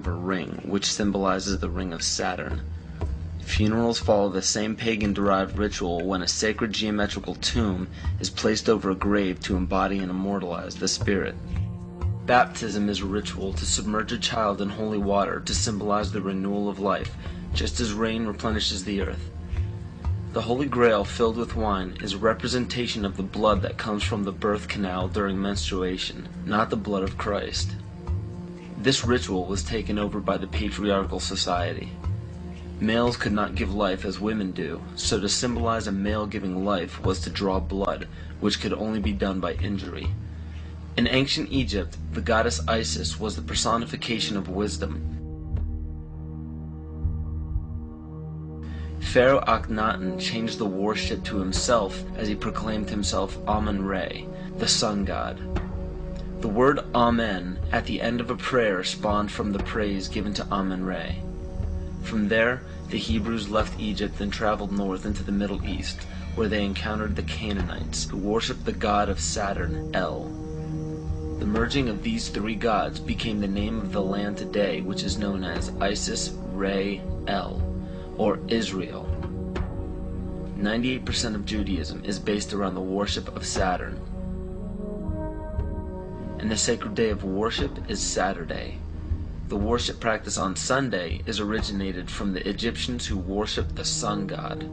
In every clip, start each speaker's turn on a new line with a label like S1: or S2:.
S1: of a ring, which symbolizes the ring of Saturn. Funerals follow the same pagan-derived ritual when a sacred geometrical tomb is placed over a grave to embody and immortalize the spirit. Baptism is a ritual to submerge a child in holy water to symbolize the renewal of life, just as rain replenishes the earth. The Holy Grail filled with wine is a representation of the blood that comes from the birth canal during menstruation, not the blood of Christ. This ritual was taken over by the patriarchal society. Males could not give life as women do, so to symbolize a male giving life was to draw blood, which could only be done by injury. In ancient Egypt, the goddess Isis was the personification of wisdom. Pharaoh Akhenaten changed the worship to himself as he proclaimed himself Amun-Re, the sun god. The word Amen at the end of a prayer spawned from the praise given to Amun-Re. From there, the Hebrews left Egypt and traveled north into the Middle East, where they encountered the Canaanites, who worshipped the god of Saturn, El. The merging of these three gods became the name of the land today, which is known as Isis, Re, El, or Israel. 98% of Judaism is based around the worship of Saturn. And the sacred day of worship is Saturday. The worship practice on Sunday is originated from the Egyptians who worshipped the sun god.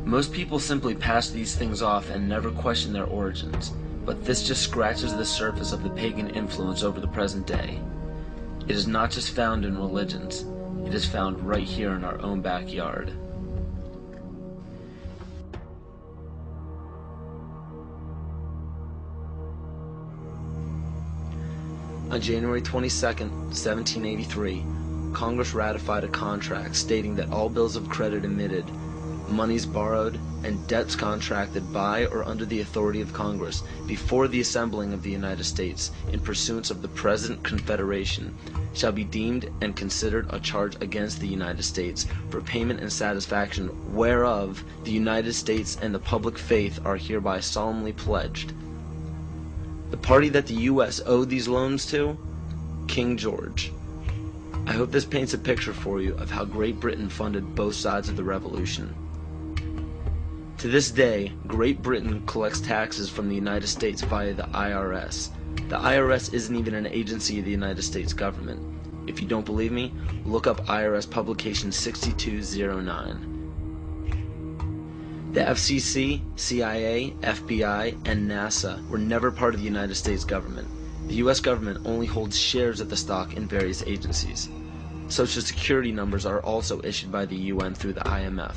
S1: Most people simply pass these things off and never question their origins, but this just scratches the surface of the pagan influence over the present day. It is not just found in religions, it is found right here in our own backyard. On January 22, 1783, Congress ratified a contract stating that all bills of credit emitted, monies borrowed, and debts contracted by or under the authority of Congress before the assembling of the United States in pursuance of the present Confederation shall be deemed and considered a charge against the United States for payment and satisfaction whereof the United States and the public faith are hereby solemnly pledged. The party that the U.S. owed these loans to? King George. I hope this paints a picture for you of how Great Britain funded both sides of the Revolution. To this day, Great Britain collects taxes from the United States via the IRS. The IRS isn't even an agency of the United States government. If you don't believe me, look up IRS publication 6209. The FCC, CIA, FBI, and NASA were never part of the United States government. The U.S. government only holds shares of the stock in various agencies. Social Security numbers are also issued by the UN through the IMF.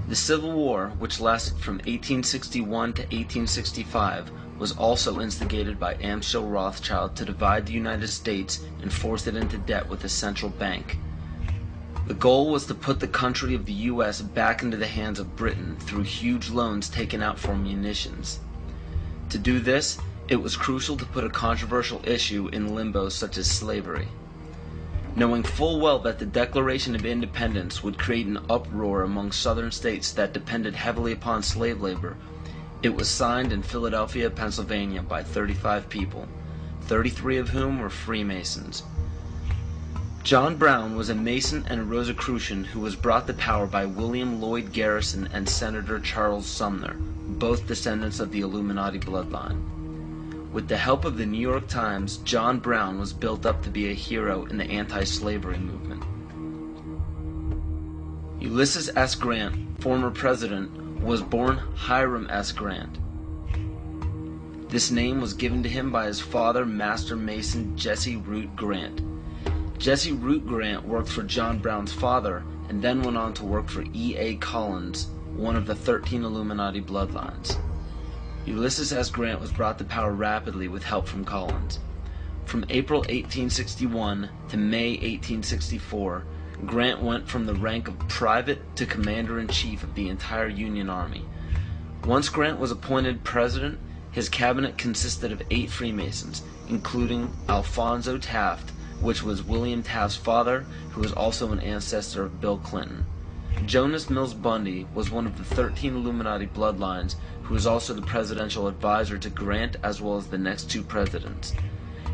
S1: The Civil War, which lasted from 1861 to 1865, was also instigated by Amschel Rothschild to divide the United States and force it into debt with a central bank. The goal was to put the country of the U.S. back into the hands of Britain through huge loans taken out for munitions. To do this, it was crucial to put a controversial issue in limbo such as slavery. Knowing full well that the Declaration of Independence would create an uproar among southern states that depended heavily upon slave labor, it was signed in Philadelphia, Pennsylvania by 35 people, 33 of whom were Freemasons. John Brown was a Mason and a Rosicrucian who was brought to power by William Lloyd Garrison and Senator Charles Sumner, both descendants of the Illuminati bloodline. With the help of the New York Times, John Brown was built up to be a hero in the anti-slavery movement. Ulysses S. Grant, former president, was born Hiram S. Grant. This name was given to him by his father, Master Mason Jesse Root Grant. Jesse Root Grant worked for John Brown's father and then went on to work for E.A. Collins, one of the 13 Illuminati bloodlines. Ulysses S. Grant was brought to power rapidly with help from Collins. From April 1861 to May 1864, Grant went from the rank of private to commander-in-chief of the entire Union Army. Once Grant was appointed president, his cabinet consisted of 8 Freemasons, including Alphonso Taft, which was William Taft's father, who was also an ancestor of Bill Clinton. Jonas Mills Bundy was one of the 13 Illuminati bloodlines, who was also the presidential advisor to Grant as well as the next 2 presidents.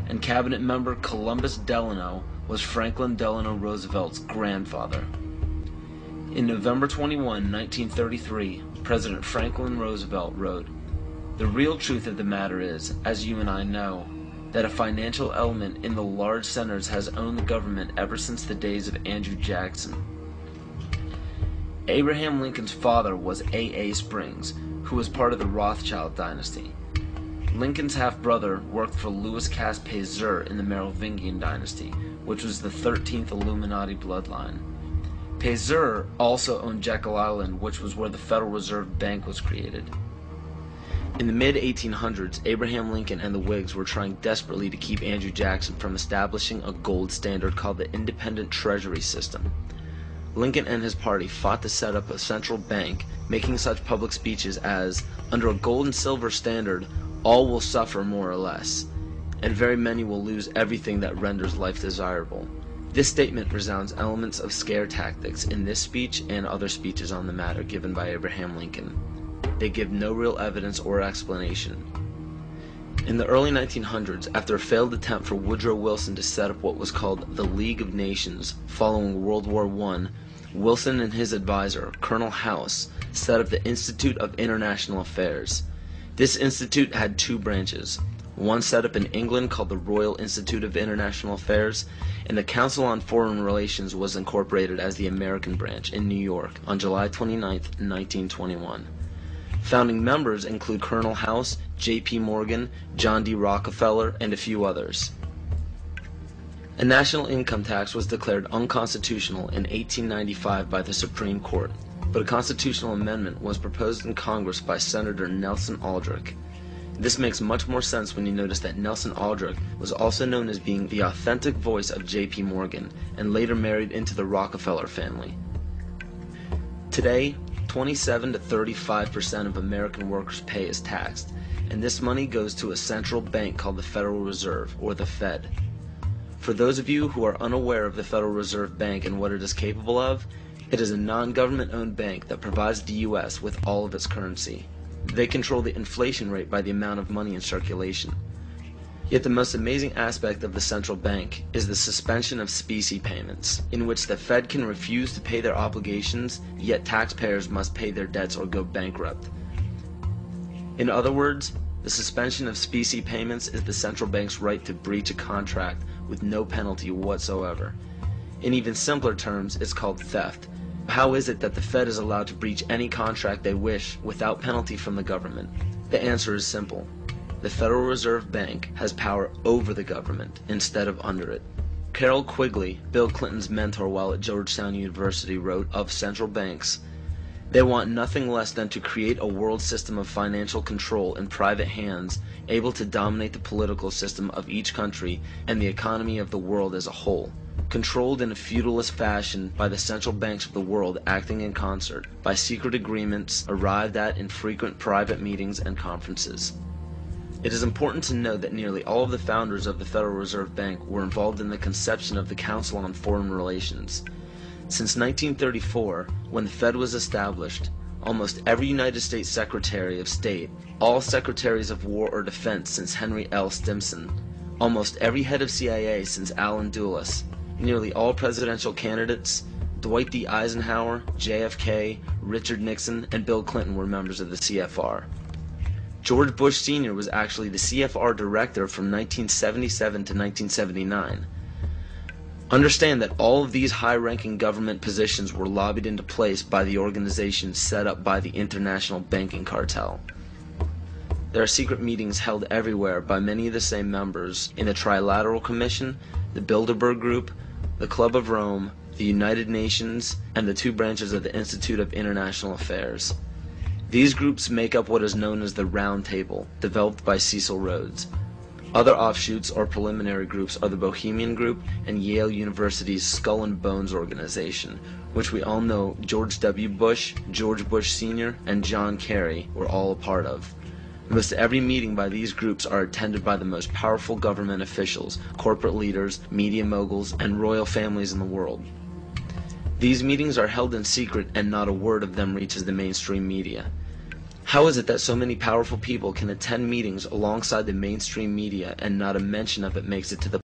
S1: and cabinet member Columbus Delano was Franklin Delano Roosevelt's grandfather. In November 21, 1933, President Franklin Roosevelt wrote, "The real truth of the matter is, as you and I know, that a financial element in the large centers has owned the government ever since the days of Andrew Jackson." Abraham Lincoln's father was A.A. Springs, who was part of the Rothschild dynasty. Lincoln's half-brother worked for Louis Cass Pasteur in the Merovingian dynasty, which was the 13th Illuminati bloodline. Pasteur also owned Jekyll Island, which was where the Federal Reserve Bank was created. In the mid-1800s, Abraham Lincoln and the Whigs were trying desperately to keep Andrew Jackson from establishing a gold standard called the Independent Treasury System. Lincoln and his party fought to set up a central bank, making such public speeches as, "Under a gold and silver standard, all will suffer more or less, and very many will lose everything that renders life desirable." This statement resounds elements of scare tactics in this speech and other speeches on the matter given by Abraham Lincoln. They give no real evidence or explanation. In the early 1900s, after a failed attempt for Woodrow Wilson to set up what was called the League of Nations following World War I, Wilson and his advisor, Colonel House, set up the Institute of International Affairs. This institute had two branches, one set up in England called the Royal Institute of International Affairs, and the Council on Foreign Relations was incorporated as the American branch in New York on July 29, 1921. Founding members include Colonel House, J.P. Morgan, John D. Rockefeller, and a few others. A national income tax was declared unconstitutional in 1895 by the Supreme Court, but a constitutional amendment was proposed in Congress by Senator Nelson Aldrich. This makes much more sense when you notice that Nelson Aldrich was also known as being the authentic voice of J.P. Morgan and later married into the Rockefeller family. Today, 27 to 35% of American workers' pay is taxed, and this money goes to a central bank called the Federal Reserve, or the Fed. For those of you who are unaware of the Federal Reserve Bank and what it is capable of, it is a non-government-owned bank that provides the U.S. with all of its currency. They control the inflation rate by the amount of money in circulation. Yet the most amazing aspect of the central bank is the suspension of specie payments, in which the Fed can refuse to pay their obligations, yet taxpayers must pay their debts or go bankrupt. In other words, the suspension of specie payments is the central bank's right to breach a contract with no penalty whatsoever. In even simpler terms, it's called theft. How is it that the Fed is allowed to breach any contract they wish without penalty from the government? The answer is simple. The Federal Reserve Bank has power over the government instead of under it. Carroll Quigley, Bill Clinton's mentor while at Georgetown University, wrote of central banks, "They want nothing less than to create a world system of financial control in private hands, able to dominate the political system of each country and the economy of the world as a whole, controlled in a feudalist fashion by the central banks of the world acting in concert, by secret agreements arrived at in frequent private meetings and conferences." It is important to note that nearly all of the founders of the Federal Reserve Bank were involved in the conception of the Council on Foreign Relations. Since 1934, when the Fed was established, almost every United States Secretary of State, all Secretaries of War or Defense since Henry L. Stimson, almost every head of CIA since Allen Dulles, nearly all presidential candidates, Dwight D. Eisenhower, JFK, Richard Nixon, and Bill Clinton were members of the CFR. George Bush Sr. was actually the CFR director from 1977 to 1979. Understand that all of these high-ranking government positions were lobbied into place by the organization set up by the international banking cartel. There are secret meetings held everywhere by many of the same members in the Trilateral Commission, the Bilderberg Group, the Club of Rome, the United Nations, and the two branches of the Institute of International Affairs. These groups make up what is known as the Round Table, developed by Cecil Rhodes. Other offshoots or preliminary groups are the Bohemian Group and Yale University's Skull and Bones organization, which we all know George W. Bush, George Bush Sr., and John Kerry were all a part of. Most every meeting by these groups are attended by the most powerful government officials, corporate leaders, media moguls, and royal families in the world. These meetings are held in secret and not a word of them reaches the mainstream media. How is it that so many powerful people can attend meetings alongside the mainstream media and not a mention of it makes it to the